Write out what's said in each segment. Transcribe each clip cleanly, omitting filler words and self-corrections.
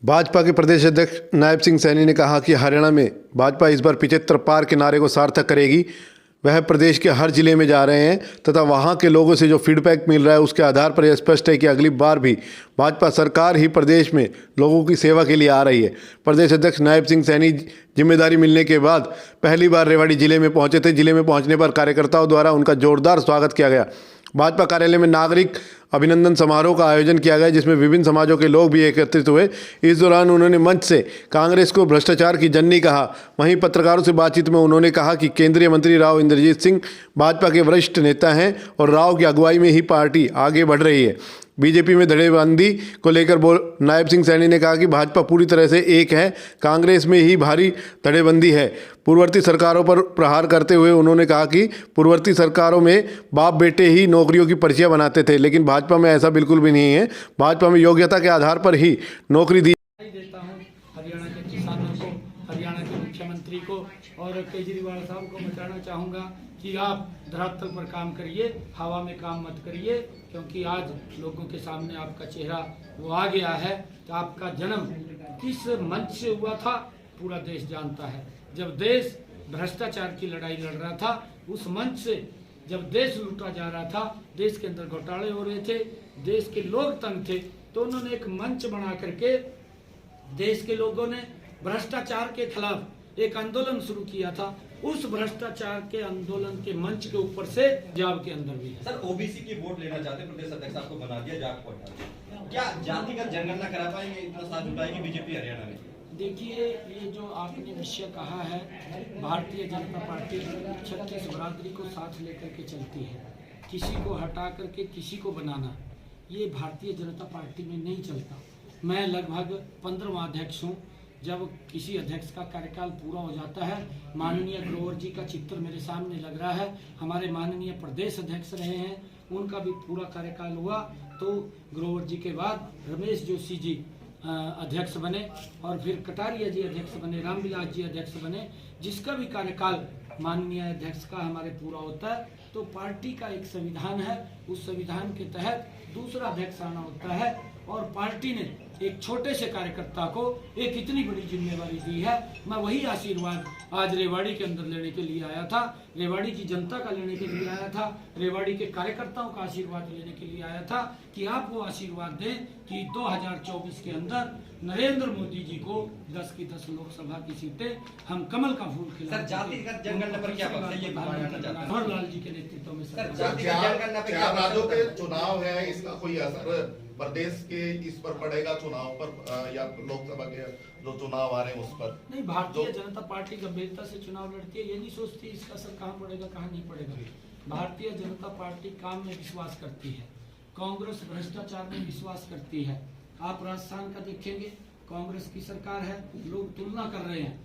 भाजपा के प्रदेश अध्यक्ष नायब सिंह सैनी ने कहा कि हरियाणा में भाजपा इस बार 75 पार के नारे को सार्थक करेगी। वह प्रदेश के हर जिले में जा रहे हैं तथा वहां के लोगों से जो फीडबैक मिल रहा है उसके आधार पर यह स्पष्ट है कि अगली बार भी भाजपा सरकार ही प्रदेश में लोगों की सेवा के लिए आ रही है। प्रदेश अध्यक्ष नायब सिंह सैनी जिम्मेदारी मिलने के बाद पहली बार रेवाड़ी जिले में पहुंचे थे। जिले में पहुंचने पर कार्यकर्ताओं द्वारा उनका जोरदार स्वागत किया गया। भाजपा कार्यालय में नागरिक अभिनंदन समारोह का आयोजन किया गया जिसमें विभिन्न समाजों के लोग भी एकत्रित हुए। इस दौरान उन्होंने मंच से कांग्रेस को भ्रष्टाचार की जननी कहा। वहीं पत्रकारों से बातचीत में उन्होंने कहा कि केंद्रीय मंत्री राव इंद्रजीत सिंह भाजपा के वरिष्ठ नेता हैं और राव की अगुवाई में ही पार्टी आगे बढ़ रही है। बीजेपी में धड़ेबंदी को लेकर नायब सिंह सैनी ने कहा कि भाजपा पूरी तरह से एक है, कांग्रेस में ही भारी धड़ेबंदी है। पूर्ववर्ती सरकारों पर प्रहार करते हुए उन्होंने कहा कि पूर्ववर्ती सरकारों में बाप बेटे ही नौकरियों की पर्चियां बनाते थे, लेकिन भाजपा में ऐसा बिल्कुल भी नहीं है। भाजपा में योग्यता के आधार पर ही नौकरी दी देता हूँ हरियाणा के किसानों को, हरियाणा के मुख्यमंत्री को और केजरीवाल साहब को बताना चाहूँगा कि आप धरातल पर काम करिए, हवा में काम मत करिए, क्योंकि आज लोगों के सामने आपका चेहरा वो आ गया है। तो आपका जन्म किस मंच से हुआ था पूरा देश जानता है। जब देश भ्रष्टाचार की लड़ाई लड़ रहा था, उस मंच से जब देश लूटा जा रहा था, देश के अंदर घोटाले हो रहे थे, देश के लोग तंग थे, तो उन्होंने एक मंच बना करके देश के लोगों ने भ्रष्टाचार के खिलाफ एक आंदोलन शुरू किया था। उस भ्रष्टाचार के आंदोलन के मंच के ऊपर से पंजाब के अंदर भी है। सर, ओबीसी की वोट लेना चाहते प्रदेश अध्यक्ष आपको बना दिया, जाट को हटा दिया, क्या जातिगत जनगणना करा पाएंगे? इतना साथ जुटाएगी बीजेपी हरियाणा में? देखिए, ये जो आपने विषय कहा है, भारतीय जनता पार्टी 36 बरादरी को साथ लेकर के चलती है। किसी को हटा करके किसी को बनाना, ये भारतीय जनता पार्टी में नहीं चलता। मैं लगभग 15वां अध्यक्ष हूँ। जब किसी अध्यक्ष का कार्यकाल पूरा हो जाता है, माननीय ग्रोवर जी का चित्र मेरे सामने लग रहा है। हमारे माननीय प्रदेश अध्यक्ष रहे हैं, उनका भी पूरा कार्यकाल हुआ, तो ग्रोवर जी के बाद रमेश जोशी जी अध्यक्ष बने और फिर कटारिया जी अध्यक्ष बने, रामविलास जी अध्यक्ष बने। जिसका भी कार्यकाल माननीय अध्यक्ष का हमारे पूरा होता है, तो पार्टी का एक संविधान है, उस संविधान के तहत दूसरा अध्यक्ष आना होता है। और पार्टी ने एक छोटे से कार्यकर्ता को एक इतनी बड़ी जिम्मेवारी दी है। मैं वही आशीर्वाद आज रेवाड़ी के अंदर लेने के लिए आया था, रेवाड़ी की जनता का लेने के लिए आया था, रेवाड़ी के कार्यकर्ताओं का आशीर्वाद लेने के लिए आया था कि आप वो आशीर्वाद दें कि 2024 के अंदर नरेंद्र मोदी जी को 10 की 10 लोकसभा की सीटें हम कमल का फूल खिला। सर, जातिगत जनगणना पर क्या मनोहर लाल जी के नेतृत्व में चुनाव है, इसका कोई असर प्रदेश के इस पर पड़ेगा, चुनाव पर या लोकसभा के जो चुनाव आ रहे हैं उस पर? नहीं, भारतीय जनता पार्टी गंभीरता से चुनाव लड़ती है, ये नहीं सोचती इसका असर कहाँ पड़ेगा कहाँ नहीं पड़ेगा। भारतीय जनता पार्टी काम में विश्वास करती है, कांग्रेस भ्रष्टाचार में विश्वास करती है। आप राजस्थान का देखेंगे, कांग्रेस की सरकार है, लोग तुलना कर रहे हैं,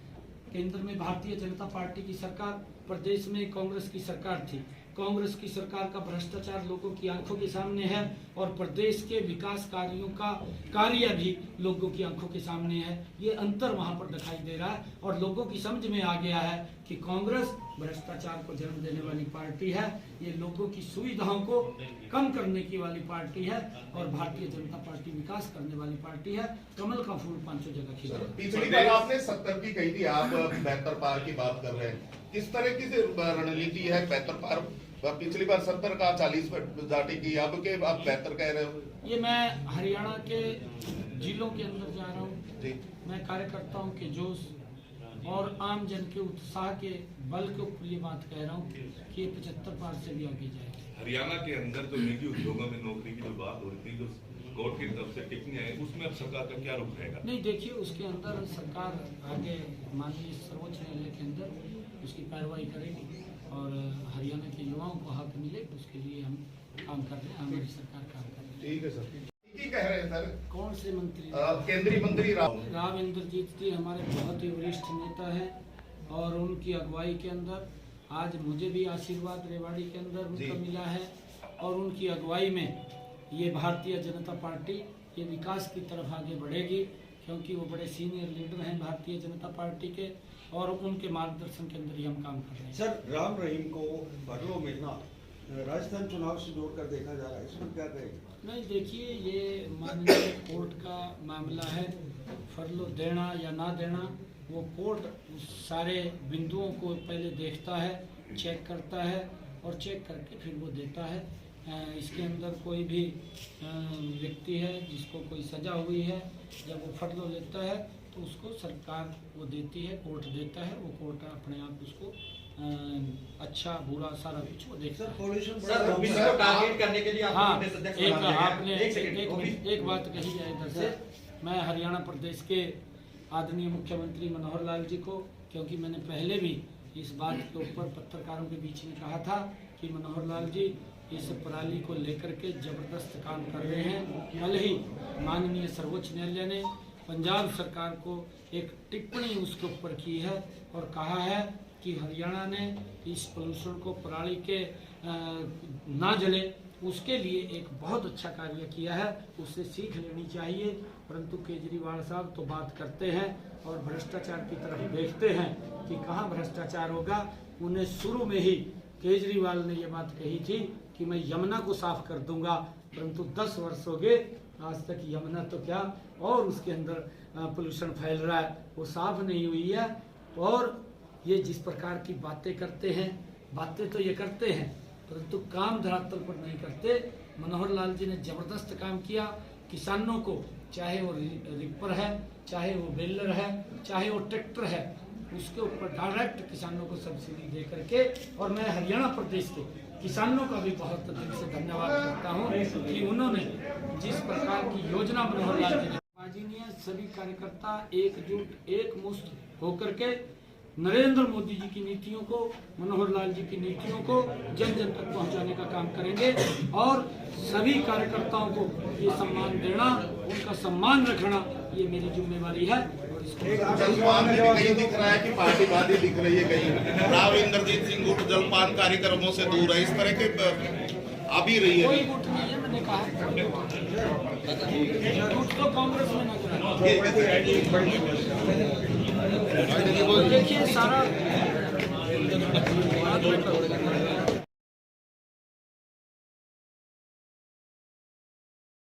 केंद्र में भारतीय जनता पार्टी की सरकार, प्रदेश में कांग्रेस की सरकार थी। कांग्रेस की सरकार का भ्रष्टाचार लोगों की आंखों के सामने है और प्रदेश के विकास कार्यों का कार्य भी लोगों की आंखों के सामने है। ये अंतर वहां पर दिखाई दे रहा है और लोगों की समझ में आ गया है कि कांग्रेस भ्रष्टाचार को जन्म देने वाली पार्टी है, ये लोगों की सुविधाओं को कम करने की वाली पार्टी है और भारतीय जनता पार्टी विकास करने वाली पार्टी है। कमल का फूल पांचों जगह खिला। पिछली बार आपने 70 की कही थी, आप 72 पार की बात कर रहे हैं। किस तरह की रणनीति है? 72 पार, पिछली बार 70 का 40 पर जाटी की, अब के आप 72 कह रहे हो। ये मैं हरियाणा के जिलों के अंदर जा रहा हूँ जी। मैं कार्यकर्ताओं के जोश और आम जन के उत्साह के बल के ऊपर ये बात कह रहा हूँ कि 75 पार से भी आगे जाएगी। हरियाणा के अंदर जो निजी उद्योगों में नौकरी की जो बात हो रही थी, जो कोर्ट की तरफ से टिप्पणी आई, उसमें अब सरकार का क्या रुख रहेगा? नहीं, देखिए, उसके अंदर सरकार आगे माननीय सर्वोच्च न्यायालय के अंदर उसकी कार्रवाई करेगी और हरियाणा के युवाओं को हक मिले, उसके लिए हम काम कर रहे हैं, हमारी सरकार काम कर रही है। ठीक है सर। कह रहे हैं सर, कौन से मंत्री? केंद्रीय मंत्री राव इंद्रजीत जी हमारे बहुत ही वरिष्ठ नेता हैं और उनकी अगुवाई के अंदर आज मुझे भी आशीर्वाद रेवाड़ी के अंदर उनका मिला है और उनकी अगुवाई में ये भारतीय जनता पार्टी ये विकास की तरफ आगे बढ़ेगी, क्योंकि वो बड़े सीनियर लीडर हैं भारतीय जनता पार्टी के और उनके मार्गदर्शन के अंदर ही हम काम कर रहे हैं। सर, राम रहीम को बदलो मिलना राजस्थान चुनाव से जोड़कर देखा जा रहा है, इसमें क्या कहेंगे? नहीं, देखिए, ये माननीय कोर्ट का मामला है। फरलो देना या ना देना, वो कोर्ट उस सारे बिंदुओं को पहले देखता है, चेक करता है और चेक करके फिर वो देता है। इसके अंदर कोई भी व्यक्ति है जिसको कोई सज़ा हुई है, जब वो फरलो लेता है तो उसको सरकार वो देती है, कोर्ट देता है, वो कोर्ट अपने आप उसको अच्छा बुरा सारा कुछ वो देखता है। सर ओबीसी को टारगेट करने के लिए आपको हाँ, प्रदेश अध्यक्ष एक बना दिया गया। आपने एक सेकंड, एक बात कही है इधर से। मैं हरियाणा प्रदेश के आदरणीय मुख्यमंत्री मनोहर लाल जी को, क्योंकि मैंने पहले भी इस बात के ऊपर पत्रकारों के बीच में कहा था कि मनोहर लाल जी इस पराली को लेकर के जबरदस्त काम कर रहे हैं। कल ही माननीय सर्वोच्च न्यायालय ने पंजाब सरकार को एक टिप्पणी उसके ऊपर की है और कहा है कि हरियाणा ने इस पोल्यूशन को, पराली के ना जले, उसके लिए एक बहुत अच्छा कार्य किया है, उससे सीख लेनी चाहिए। परंतु केजरीवाल साहब तो बात करते हैं और भ्रष्टाचार की तरफ देखते हैं कि कहाँ भ्रष्टाचार होगा। उन्हें शुरू में ही केजरीवाल ने ये बात कही थी कि मैं यमुना को साफ कर दूंगा, परंतु 10 वर्ष हो गए, आज तक यमुना तो क्या और उसके अंदर पोल्यूशन फैल रहा है, वो साफ नहीं हुई है। और ये जिस प्रकार की बातें करते हैं, बातें तो ये करते हैं परंतु काम धरातल पर नहीं करते। मनोहर लाल जी ने जबरदस्त काम किया। किसानों को, चाहे वो रिपर है, चाहे वो बेलर है, चाहे वो ट्रैक्टर है, उसके ऊपर डायरेक्ट किसानों को सब्सिडी दे करके, और मैं हरियाणा प्रदेश के किसानों का भी बहुत दिल से धन्यवाद करता हूँ कि उन्होंने जिस प्रकार की योजना मनोहर लाल जी ने बाजी नहीं है। सभी कार्यकर्ता एकजुट, एकमुश्त होकर के नरेंद्र मोदी जी की नीतियों को, मनोहर लाल जी की नीतियों को जन जन तक पहुंचाने का काम करेंगे और सभी कार्यकर्ताओं को ये सम्मान देना, उनका सम्मान रखना, ये मेरी जिम्मेवारी है। और इसको जलपान में भी कहीं दिख रहा है कि पार्टीवादी दिख रही है कहीं। राव इंद्रजीत सिंह गुट जलपान कार्यक्रमों से दूर है, इस तरह के आ भी रही है। कोई गुट नहीं है, मैंने कहा गुट तो कांग्रेस में नजर देखिए सारा